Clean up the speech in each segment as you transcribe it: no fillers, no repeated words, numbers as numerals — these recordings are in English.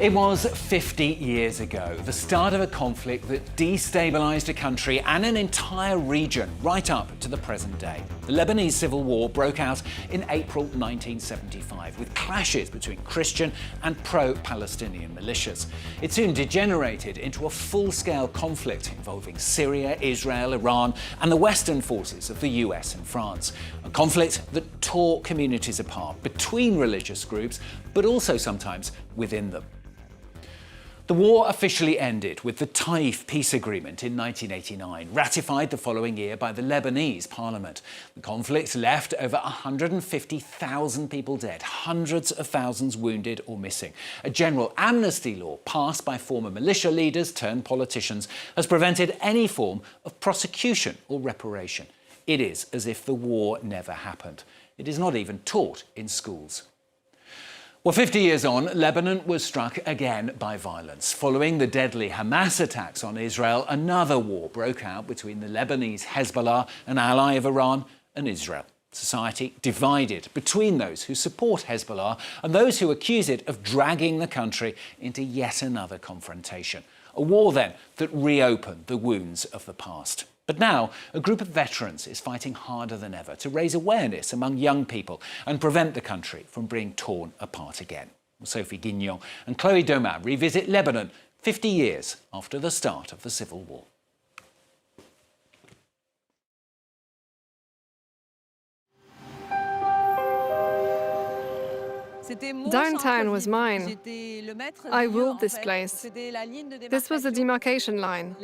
It was 50 years ago, the start of a conflict that destabilised a country and an entire region right up to the present day. The Lebanese civil war broke out in April 1975 with clashes between Christian and pro-Palestinian militias. It soon degenerated into a full-scale conflict involving Syria, Israel, Iran and the Western forces of the US and France. A conflict that tore communities apart between religious groups, but also sometimes within them. The war officially ended with the Taif peace agreement in 1989, ratified the following year by the Lebanese parliament. The conflict left over 150,000 people dead, hundreds of thousands wounded or missing. A general amnesty law passed by former militia leaders turned politicians has prevented any form of prosecution or reparation. It is as if the war never happened. It is not even taught in schools. Well, 50 years on, Lebanon was struck again by violence. Following the deadly Hamas attacks on Israel, another war broke out between the Lebanese Hezbollah, an ally of Iran, and Israel. Society divided between those who support Hezbollah and those who accuse it of dragging the country into yet another confrontation. A war, then, that reopened the wounds of the past. But now, a group of veterans is fighting harder than ever to raise awareness among young people and prevent the country from being torn apart again. Sophie, Guignon and Chloé Domat revisit Lebanon 50 years after the start of the civil war. Downtown was mine. I ruled this place. This was the demarcation line.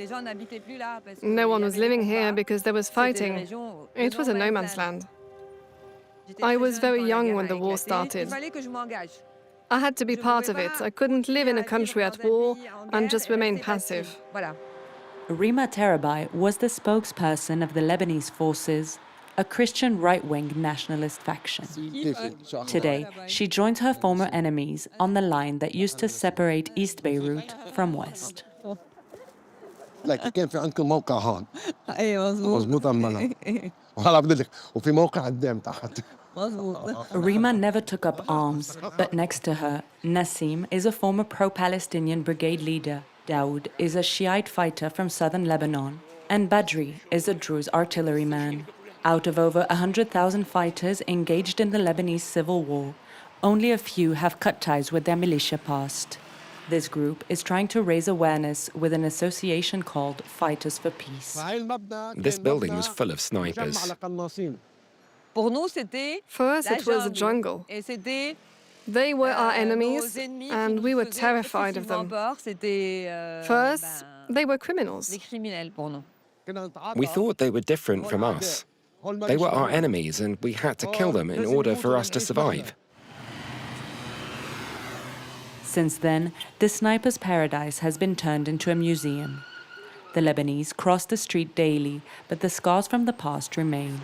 No one was living here because there was fighting. It was a no man's land. I was very young when the war started. I had to be part of it. I couldn't live in a country at war and just remain passive. Rima Terabai was the spokesperson of the Lebanese forces, a Christian right-wing nationalist faction. Today, she joins her former enemies on the line that used to separate East Beirut from West. كان في عندكم موقع هون مظبوط وهلا بدي لك وفي موقع قدام تحت. Rima never took up arms, but next to her, Nassim is a former pro-Palestinian brigade leader. Daoud is a Shiite fighter from southern Lebanon, and Badri is a Druze artilleryman. Out of over 100,000 fighters engaged in the Lebanese civil war, only a few have cut ties with their militia past. This group is trying to raise awareness with an association called Fighters for Peace. This building was full of snipers. For us, it was a jungle. They were our enemies, and we were terrified of them. For us, they were criminals. We thought they were different from us. They were our enemies, and we had to kill them in order for us to survive. Since then, the sniper's paradise has been turned into a museum. The Lebanese cross the street daily, but the scars from the past remain.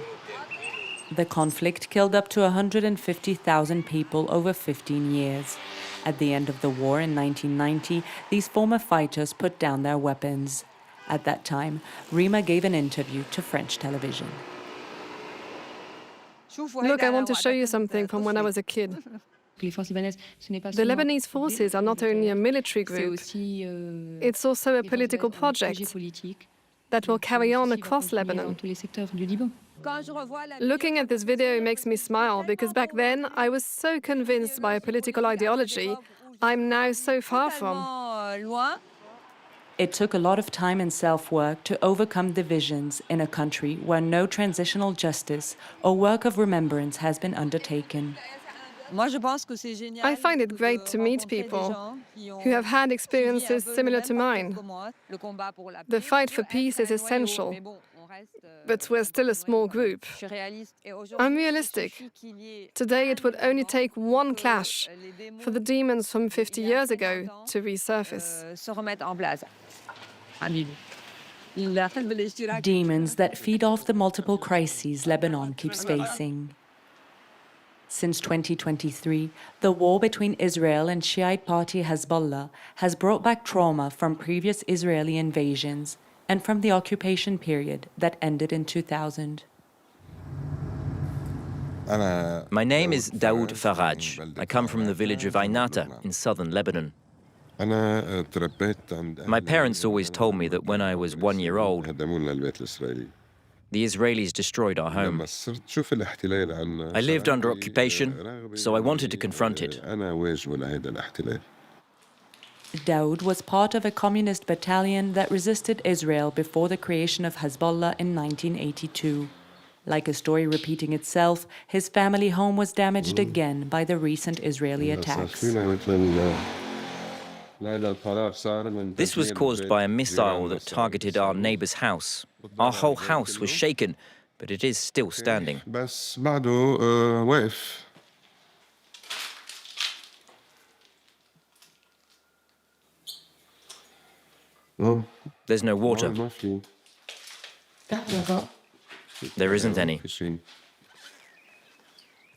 The conflict killed up to 150,000 people over 15 years. At the end of the war in 1990, these former fighters put down their weapons. At that time, Rima gave an interview to French television. Look, I want to show you something from when I was a kid. The Lebanese forces are not only a military group, it's also a political project that will carry on across Lebanon. Looking at this video makes me smile because back then I was so convinced by a political ideology I'm now so far from. It took a lot of time and self-work to overcome divisions in a country where no transitional justice or work of remembrance has been undertaken. I find it great to meet people who have had experiences similar to mine. The fight for peace is essential, but we're still a small group. I'm realistic. Today it would only take one clash for the demons from 50 years ago to resurface. Demons that feed off the multiple crises Lebanon keeps facing. Since 2023, the war between Israel and Shiite party Hezbollah has brought back trauma from previous Israeli invasions and from the occupation period that ended in 2000. My name is Daoud Faraj. I come from the village of Ainata in southern Lebanon. My parents always told me that when I was 1 year old, the Israelis destroyed our home. I lived under occupation, so I wanted to confront it. Daoud was part of a communist battalion that resisted Israel before the creation of Hezbollah in 1982. Like a story repeating itself, his family home was damaged again by the recent Israeli attacks. This was caused by a missile that targeted our neighbor's house. Our whole house was shaken, but it is still standing. There's no water. There isn't any.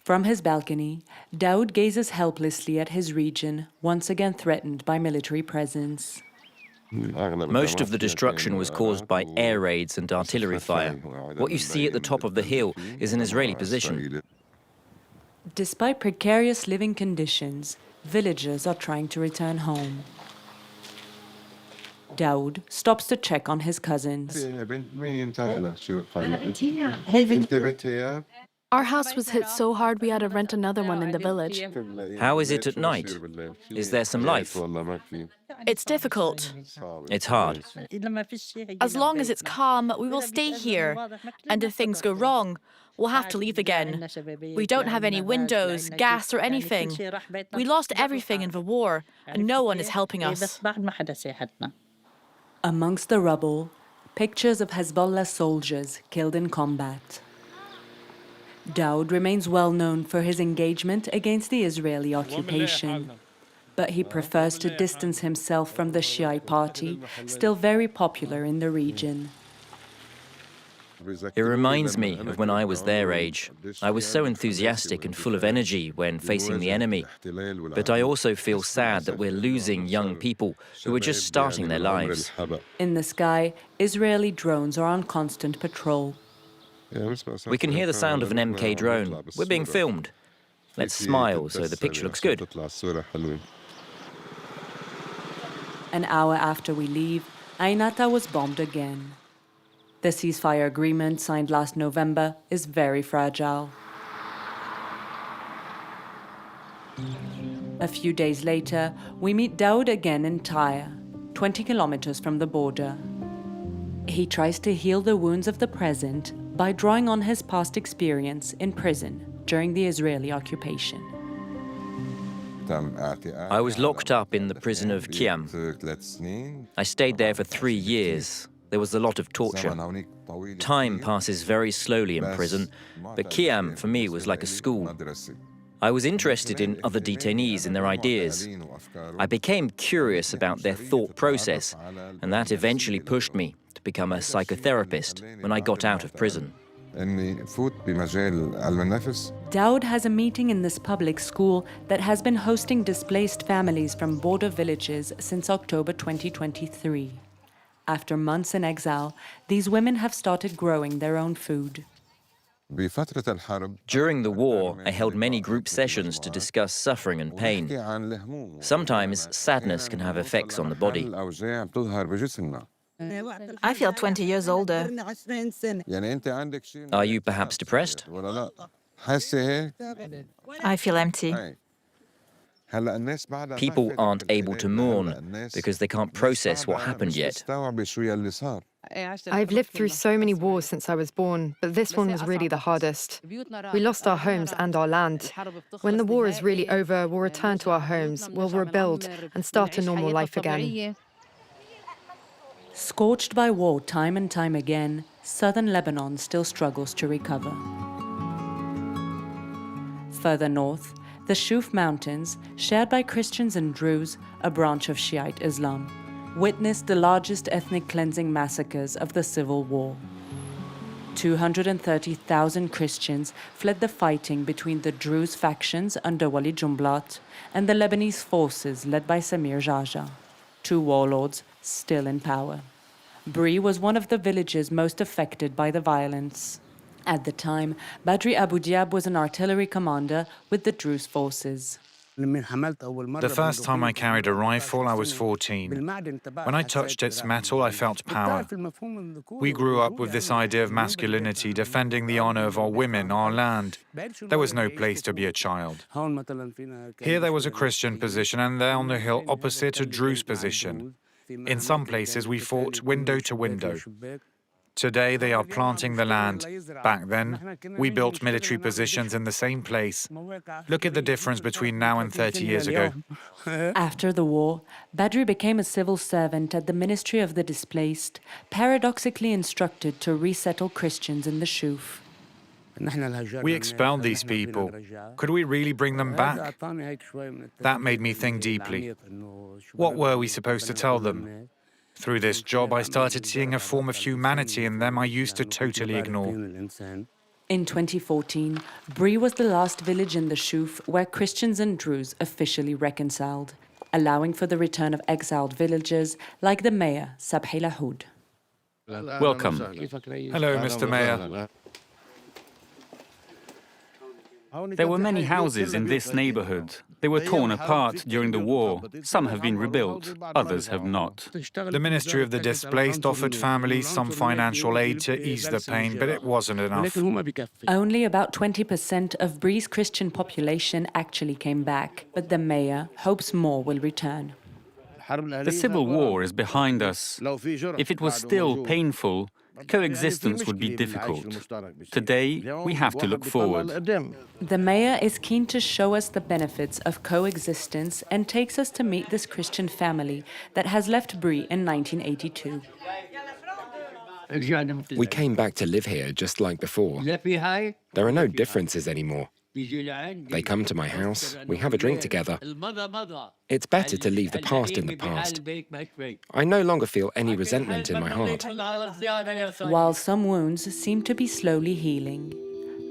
From his balcony, Daoud gazes helplessly at his region, once again threatened by military presence. Most of the destruction was caused by air raids and artillery fire. What you see at the top of the hill is an Israeli position. Despite precarious living conditions, villagers are trying to return home. Daoud stops to check on his cousins. Our house was hit so hard we had to rent another one in the village. How is it at night? Is there some life? It's difficult. It's hard. As long as it's calm, we will stay here. And if things go wrong, we'll have to leave again. We don't have any windows, gas or anything. We lost everything in the war, and no one is helping us. Amongst the rubble, pictures of Hezbollah soldiers killed in combat. Daoud remains well known for his engagement against the Israeli occupation, but he prefers to distance himself from the Shiite party, still very popular in the region. It reminds me of when I was their age. I was so enthusiastic and full of energy when facing the enemy. But I also feel sad that we're losing young people who are just starting their lives. In the sky, Israeli drones are on constant patrol. We can hear the sound of an MK drone. We're being filmed. Let's smile so the picture looks good. An hour after we leave, Ainata was bombed again. The ceasefire agreement signed last November is very fragile. A few days later, we meet Daoud again in Tyre, 20 kilometers from the border. He tries to heal the wounds of the present by drawing on his past experience in prison during the Israeli occupation. I was locked up in the prison of Kiam. I stayed there for 3 years. There was a lot of torture. Time passes very slowly in prison, but Kiam for me was like a school. I was interested in other detainees and their ideas. I became curious about their thought process, and that eventually pushed me to become a psychotherapist when I got out of prison. Daoud has a meeting in this public school that has been hosting displaced families from border villages since October 2023. After months in exile, these women have started growing their own food. During the war, I held many group sessions to discuss suffering and pain. Sometimes sadness can have effects on the body. I feel 20 years older. Are you perhaps depressed? I feel empty. People aren't able to mourn because they can't process what happened yet. I've lived through so many wars since I was born, but this one was really the hardest. We lost our homes and our land. When the war is really over, we'll return to our homes, we'll rebuild and start a normal life again. Scorched by war time and time again, southern Lebanon still struggles to recover. Further north, the Shuf Mountains, shared by Christians and Druze, a branch of Shiite Islam, witnessed the largest ethnic cleansing massacres of the Civil War. 230,000 Christians fled the fighting between the Druze factions under Wali Jumblat and the Lebanese forces led by Samir Jaja, two warlords still in power. Bri was one of the villages most affected by the violence. At the time, Badri Abu Diab was an artillery commander with the Druze forces. The first time I carried a rifle, I was 14. When I touched its metal, I felt power. We grew up with this idea of masculinity, defending the honor of our women, our land. There was no place to be a child. Here there was a Christian position, and there on the hill opposite a Druze position. In some places we fought window to window. Today they are planting the land. Back then, we built military positions in the same place. Look at the difference between now and 30 years ago. After the war, Badri became a civil servant at the Ministry of the Displaced, paradoxically instructed to resettle Christians in the Shuf. We expelled these people. Could we really bring them back? That made me think deeply. What were we supposed to tell them? Through this job, I started seeing a form of humanity in them I used to totally ignore. In 2014, Brie was the last village in the Shuf where Christians and Druze officially reconciled, allowing for the return of exiled villagers like the mayor, Sabhi Lahoud. Welcome. Hello, Mr. Mayor. There were many houses in this neighborhood. They were torn apart during the war. Some have been rebuilt, others have not. The Ministry of the Displaced offered families some financial aid to ease the pain, but it wasn't enough. Only about 20% of Brie's Christian population actually came back, but the mayor hopes more will return. The civil war is behind us. If it was still painful, coexistence would be difficult. Today, we have to look forward. The mayor is keen to show us the benefits of coexistence and takes us to meet this Christian family that has left Brie in 1982. We came back to live here just like before. There are no differences anymore. They come to my house, we have a drink together. It's better to leave the past in the past. I no longer feel any resentment in my heart. While some wounds seem to be slowly healing,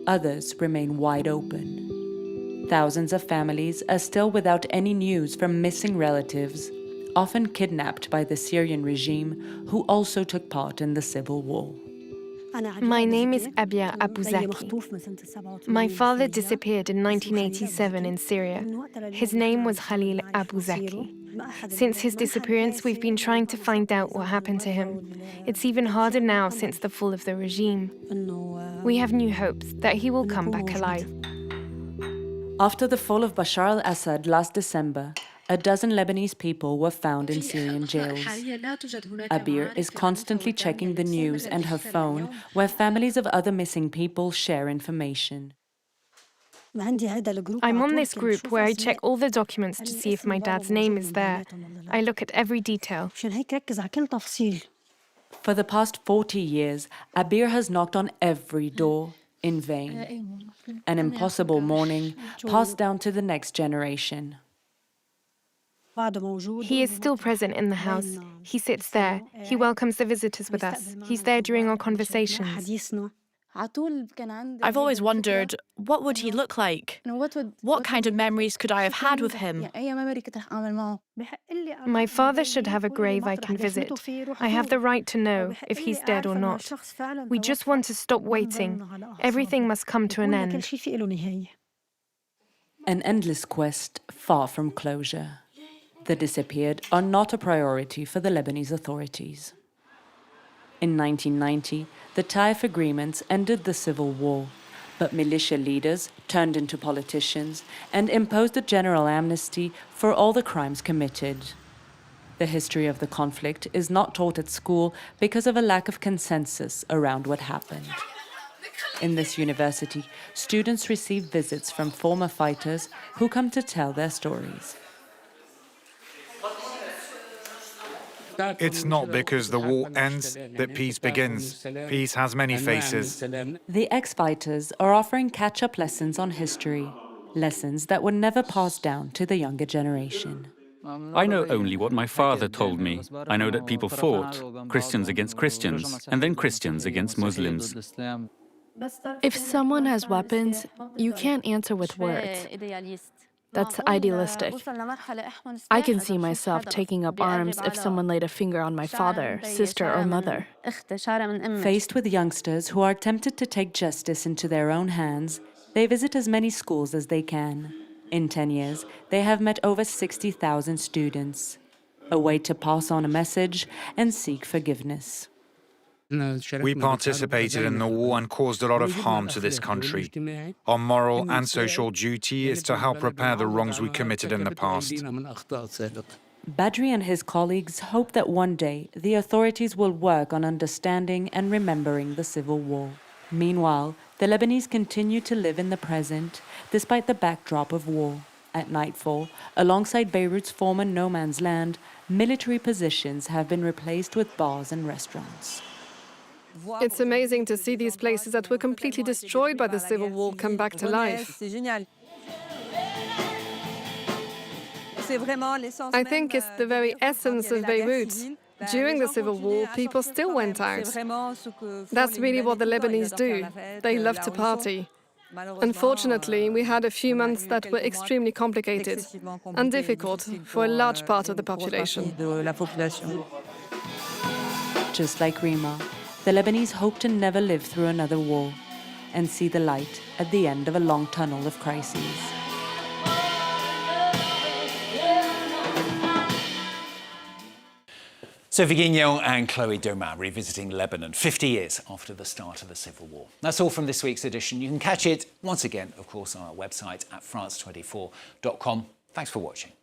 others remain wide open. Thousands of families are still without any news from missing relatives, often kidnapped by the Syrian regime, who also took part in the civil war. My name is Abia Abuzaki. My father disappeared in 1987 in Syria. His name was Khalil Abuzaki. Since his disappearance, we've been trying to find out what happened to him. It's even harder now since the fall of the regime. We have new hopes that he will come back alive. After the fall of Bashar al-Assad last December, a dozen Lebanese people were found in Syrian jails. Abir is constantly checking the news and her phone, where families of other missing people share information. I'm on this group where I check all the documents to see if my dad's name is there. I look at every detail. For the past 40 years, Abir has knocked on every door in vain. An impossible mourning passed down to the next generation. He is still present in the house. He sits there. He welcomes the visitors with us. He's there during our conversations. I've always wondered, what would he look like? What kind of memories could I have had with him? My father should have a grave I can visit. I have the right to know if he's dead or not. We just want to stop waiting. Everything must come to an end. An endless quest, far from closure. The disappeared are not a priority for the Lebanese authorities. In 1990, the Taif agreements ended the civil war, but militia leaders turned into politicians and imposed a general amnesty for all the crimes committed. The history of the conflict is not taught at school because of a lack of consensus around what happened. In this university, students receive visits from former fighters who come to tell their stories. It's not because the war ends that peace begins. Peace has many faces. The ex-fighters are offering catch-up lessons on history, lessons that were never passed down to the younger generation. I know only what my father told me. I know that people fought, Christians against Christians, and then Christians against Muslims. If someone has weapons, you can't answer with words. That's idealistic. I can see myself taking up arms if someone laid a finger on my father, sister, or mother. Faced with youngsters who are tempted to take justice into their own hands, they visit as many schools as they can. In 10 years, they have met over 60,000 students, a way to pass on a message and seek forgiveness. We participated in the war and caused a lot of harm to this country. Our moral and social duty is to help repair the wrongs we committed in the past. Badri and his colleagues hope that one day the authorities will work on understanding and remembering the civil war. Meanwhile, the Lebanese continue to live in the present, despite the backdrop of war. At nightfall, alongside Beirut's former no man's land, military positions have been replaced with bars and restaurants. It's amazing to see these places that were completely destroyed by the civil war come back to life. I think it's the very essence of Beirut. During the civil war, people still went out. That's really what the Lebanese do. They love to party. Unfortunately, we had a few months that were extremely complicated and difficult for a large part of the population. Just like Rima, the Lebanese hope to never live through another war and see the light at the end of a long tunnel of crises. Sophie Guignon and Chloé Domat revisiting Lebanon 50 years after the start of the civil war. That's all from this week's edition. You can catch it once again, of course, on our website at france24.com. Thanks for watching.